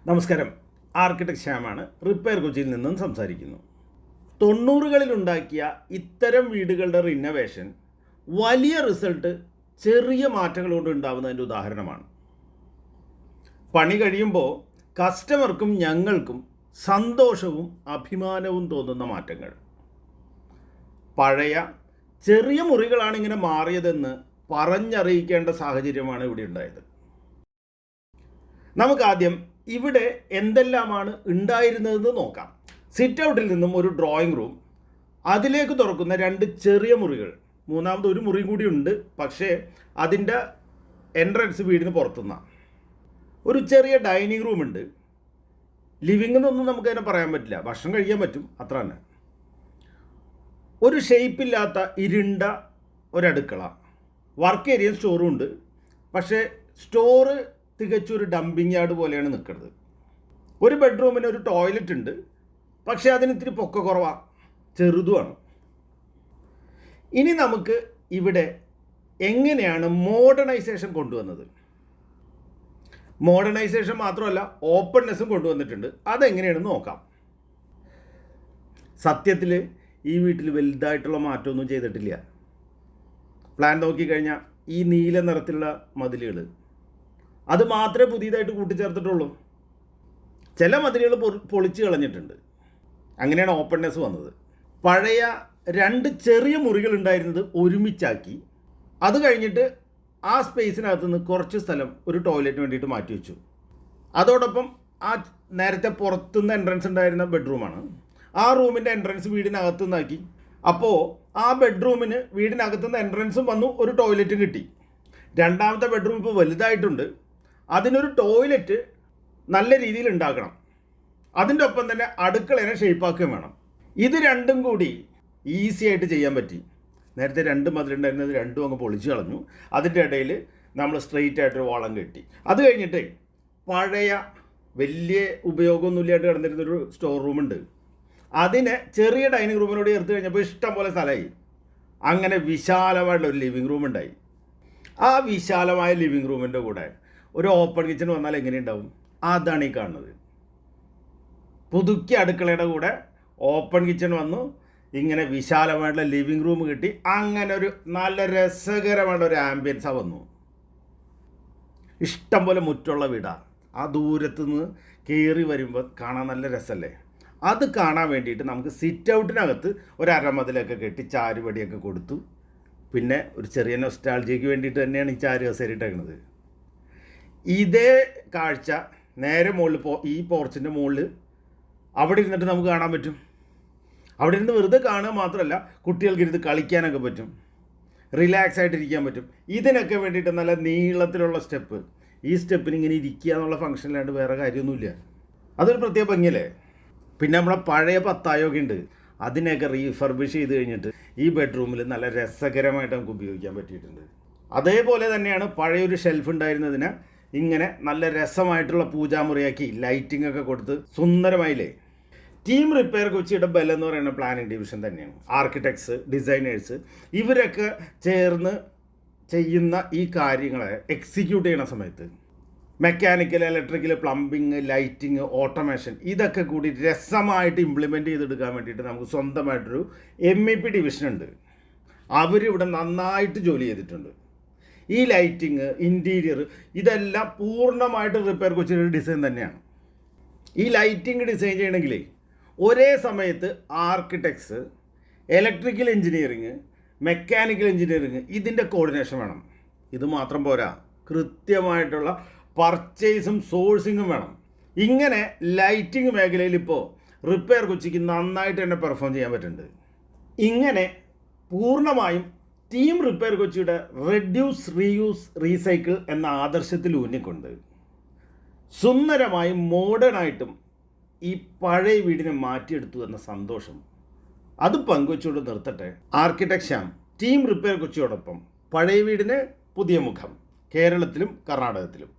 നമസ്കാരം. Architect ശ്യാമാണ് repair കൊച്ചിയിൽ നിന്നും സംസാരിക്കുന്നു. 90കളിൽ ഉണ്ടാക്കിയ ഇത്തരം വീടുകളുടെ റിനോവേഷൻ വലിയ റിസൾട്ട് ചെറിയ മാറ്റങ്ങൾ കൊണ്ട് ഉണ്ടാകുന്നതിൻ്റെ ഉദാഹരണമാണ്. പണി കഴിയുമ്പോൾ കസ്റ്റമർക്കും ഞങ്ങൾക്കും സന്തോഷവും അഭിമാനവും തോന്നുന്ന മാറ്റങ്ങൾ. പഴയ ചെറിയ മുറികളാണ് ഇങ്ങനെ മാറിയതെന്ന് പറഞ്ഞറിയിക്കേണ്ട സാഹചര്യമാണ് ഇവിടെ ഉണ്ടായത്. നമുക്കാദ്യം ഇവിടെ എന്തെല്ലാമാണ് ഉണ്ടായിരുന്നതെന്ന് നോക്കാം. സിറ്റ് ഔട്ടിൽ നിന്നും ഒരു ഡ്രോയിങ് റൂം, അതിലേക്ക് തുറക്കുന്ന 2 ചെറിയ മുറികൾ, മൂന്നാമത് ഒരു മുറി കൂടി ഉണ്ട്, പക്ഷേ അതിൻ്റെ എൻട്രൻസ് വീടിന് പുറത്തുനിന്നാണ്. ഒരു ചെറിയ ഡൈനിങ് റൂം ഉണ്ട്. ലിവിംഗ് എന്നൊന്നും നമുക്കതിനെ പറയാൻ പറ്റില്ല, ഭക്ഷണം കഴിക്കാൻ പറ്റും, അത്ര തന്നെ. ഒരു ഷേപ്പില്ലാത്ത ഇരുണ്ട ഒരടുക്കള, വർക്ക് ഏരിയയും സ്റ്റോറും ഉണ്ട്. പക്ഷേ സ്റ്റോറ് തികച്ചൊരു ഡംപിങ് യാർഡ് പോലെയാണ് നിൽക്കുന്നത്. ഒരു ബെഡ്റൂമിന് ഒരു ടോയ്ലറ്റ് ഉണ്ട്, പക്ഷേ അതിന് ഇത്തിരി പൊക്ക കുറവാണ്, ചെറുതുമാണ്. ഇനി നമുക്ക് ഇവിടെ എങ്ങനെയാണ് മോഡേണൈസേഷൻ കൊണ്ടുവന്നത്? മോഡേണൈസേഷൻ മാത്രമല്ല, ഓപ്പൺനെസ്സും കൊണ്ടുവന്നിട്ടുണ്ട്. അതെങ്ങനെയാണെന്ന് നോക്കാം. സത്യത്തിൽ ഈ വീട്ടിൽ വലുതായിട്ടുള്ള മാറ്റമൊന്നും ചെയ്തിട്ടില്ല. പ്ലാൻ നോക്കിക്കഴിഞ്ഞാൽ ഈ നീല നിറത്തിലുള്ള മതിലുകൾ, അത് മാത്രമേ പുതിയതായിട്ട് കൂട്ടിച്ചേർത്തിട്ടുള്ളൂ. ചില മതിലുകൾ പൊളിച്ച് കളഞ്ഞിട്ടുണ്ട്. അങ്ങനെയാണ് ഓപ്പൺനെസ് വന്നത്. പഴയ 2 ചെറിയ മുറികൾ ഉണ്ടായിരുന്നത് ഒരുമിച്ചാക്കി. അത് കഴിഞ്ഞിട്ട് ആ സ്പേസിനകത്ത് നിന്ന് കുറച്ച് സ്ഥലം ഒരു ടോയ്ലറ്റിന് വേണ്ടിയിട്ട് മാറ്റി വെച്ചു. അതോടൊപ്പം ആ നേരത്തെ പുറത്തുനിന്ന് എൻട്രൻസ് ഉണ്ടായിരുന്ന ബെഡ്റൂമാണ്, ആ റൂമിൻ്റെ എൻട്രൻസ് വീടിനകത്തു നിന്നാക്കി. അപ്പോൾ ആ ബെഡ്റൂമിന് വീടിനകത്തുനിന്ന് എൻട്രൻസും വന്നു, ഒരു ടോയ്ലറ്റും കിട്ടി. രണ്ടാമത്തെ ബെഡ്റൂം ഇപ്പോൾ വലുതായിട്ടുണ്ട്. അതിനൊരു ടോയ്ലറ്റ് നല്ല രീതിയിൽ ഉണ്ടാക്കണം. അതിൻ്റെ ഒപ്പം തന്നെ അടുക്കളേനെ ഷേപ്പാക്കുകയും വേണം. ഇത് രണ്ടും കൂടി ഈസി ആയിട്ട് ചെയ്യാൻ പറ്റി. നേരത്തെ 2 മതിലുണ്ടായിരുന്നത് രണ്ടും അങ്ങ് പൊളിച്ച് കളഞ്ഞു. അതിൻ്റെ ഇടയിൽ നമ്മൾ സ്ട്രെയിറ്റ് ആയിട്ടൊരു വളം കെട്ടി. അത് കഴിഞ്ഞിട്ട് പഴയ വലിയ ഉപയോഗമൊന്നുമില്ലാണ്ട് കിടന്നിരുന്നൊരു സ്റ്റോർ റൂമുണ്ട്, അതിനെ ചെറിയ ഡൈനിങ് റൂമിനോട് ചേർത്ത് കഴിഞ്ഞപ്പോൾ ഇഷ്ടം പോലെ സ്ഥലമായി. അങ്ങനെ വിശാലമായിട്ടുള്ള ഒരു ലിവിങ് റൂം ഉണ്ടായി. ആ വിശാലമായ ലിവിങ് റൂമിൻ്റെ കൂടെ ഒരു ഓപ്പൺ കിച്ചൺ വന്നാൽ എങ്ങനെയുണ്ടാവും? അതാണ് ഈ കാണുന്നത്. പുതുക്കിയ അടുക്കളയുടെ കൂടെ ഓപ്പൺ കിച്ചൺ വന്നു, ഇങ്ങനെ വിശാലമായിട്ടുള്ള ലിവിങ് റൂം കിട്ടി. അങ്ങനെ ഒരു നല്ല രസകരമായിട്ടുള്ള ഒരു ആംബിയൻസാണ് വന്നു. ഇഷ്ടം പോലെ മുറ്റുള്ള വീടാണ്. ആ ദൂരത്തുനിന്ന് കയറി വരുമ്പോൾ കാണാൻ നല്ല രസമല്ലേ? അത് കാണാൻ വേണ്ടിയിട്ട് നമുക്ക് സിറ്റ് ഔട്ടിനകത്ത് ഒരു അരമതിലൊക്കെ കെട്ടി ചാരുപടിയൊക്കെ കൊടുത്തു. പിന്നെ ഒരു ചെറിയ നൊസ്റ്റാൾജിക്ക് വേണ്ടിയിട്ട് തന്നെയാണ് ഈ ചാരു കസേരയിട്ടേക്കുന്നത്. ഇതേ കാഴ്ച നേരെ മുകളിൽ ഈ പോർച്ചിൻ്റെ മുകളിൽ അവിടെ ഇരുന്നിട്ട് നമുക്ക് കാണാൻ പറ്റും. അവിടെ ഇരുന്ന് വെറുതെ കാണുക മാത്രമല്ല, കുട്ടികൾക്ക് ഇരുന്ന് കളിക്കാനൊക്കെ പറ്റും, റിലാക്സ് ആയിട്ടിരിക്കാൻ പറ്റും. ഇതിനൊക്കെ വേണ്ടിയിട്ട് നല്ല നീളത്തിലുള്ള സ്റ്റെപ്പ്. ഈ സ്റ്റെപ്പിന് ഇങ്ങനെ ഇരിക്കുക എന്നുള്ള ഫംഗ്ഷനിലാണ്ട് വേറെ കാര്യമൊന്നുമില്ല. അതൊരു പ്രത്യേക ഭംഗിയല്ലേ? പിന്നെ നമ്മളെ പഴയ പത്തായൊക്കെ ഉണ്ട്, അതിനെയൊക്കെ റീഫർബിഷ് ചെയ്ത് കഴിഞ്ഞിട്ട് ഈ ബെഡ്റൂമിൽ നല്ല രസകരമായിട്ട് നമുക്ക് ഉപയോഗിക്കാൻ പറ്റിയിട്ടുണ്ട്. അതേപോലെ തന്നെയാണ് പഴയൊരു ഷെൽഫ് ഉണ്ടായിരുന്നതിന് ഇങ്ങനെ നല്ല രസമായിട്ടുള്ള പൂജാമുറിയാക്കി ലൈറ്റിംഗ് ഒക്കെ കൊടുത്ത് സുന്ദരമായില്ലേ? ടീം റിപ്പയർ കൊച്ചിയുടെ ബലം എന്ന് പറയുന്ന പ്ലാനിംഗ് ഡിവിഷൻ തന്നെയാണ്. ആർക്കിടെക്ട്സ്, ഡിസൈനേഴ്സ്, ഇവരൊക്കെ ചേർന്ന് ചെയ്യുന്ന ഈ കാര്യങ്ങളെ എക്സിക്യൂട്ട് ചെയ്യുന്ന സമയത്ത് mechanical, electrical, plumbing, lighting, automation, ഇതൊക്കെ കൂടി രസമായിട്ട് ഇംപ്ലിമെൻറ്റ് ചെയ്തെടുക്കാൻ വേണ്ടിയിട്ട് നമുക്ക് സ്വന്തമായിട്ടൊരു MEP ഡിവിഷൻ ഉണ്ട്. അവരിവിടെ നന്നായിട്ട് ജോലി ചെയ്തിട്ടുണ്ട്. ഈ ലൈറ്റിങ്, ഇൻറ്റീരിയർ, ഇതെല്ലാം പൂർണ്ണമായിട്ട് റിപ്പയർ കൊച്ചിയുടെ ഡിസൈൻ തന്നെയാണ്. ഈ ലൈറ്റിങ് ഡിസൈൻ ചെയ്യണമെങ്കിൽ ഒരേ സമയത്ത് architects, electrical engineering, mechanical engineering, ഇതിൻ്റെ കോർഡിനേഷൻ വേണം. ഇത് മാത്രം പോരാ, കൃത്യമായിട്ടുള്ള പർച്ചേസും സോഴ്സിങ്ങും വേണം. ഇങ്ങനെ ലൈറ്റിംഗ് മേഖലയിൽ ഇപ്പോൾ റിപ്പയർ കൊച്ചിക്ക് നന്നായിട്ട് തന്നെ പെർഫോം ചെയ്യാൻ പറ്റുന്നുണ്ട്. ഇങ്ങനെ പൂർണ്ണമായും ടീം റിപ്പയർ കൊച്ചിയുടെ റെഡ്യൂസ്, റീയൂസ്, റീസൈക്കിൾ എന്ന ആദർശത്തിൽ ഊന്നിക്കൊണ്ട് സുന്ദരമായും മോഡേണായിട്ടും ഈ പഴയ വീടിനെ മാറ്റിയെടുത്തു എന്ന സന്തോഷം അത് പങ്കുവച്ചുകൊണ്ട് നിർത്തട്ടെ. ആർക്കിടെക്ട് ശ്യാം ടീം റിപ്പയർ കൊച്ചിയോടൊപ്പം പഴയ വീടിന് പുതിയ മുഖം, കേരളത്തിലും കർണാടകത്തിലും.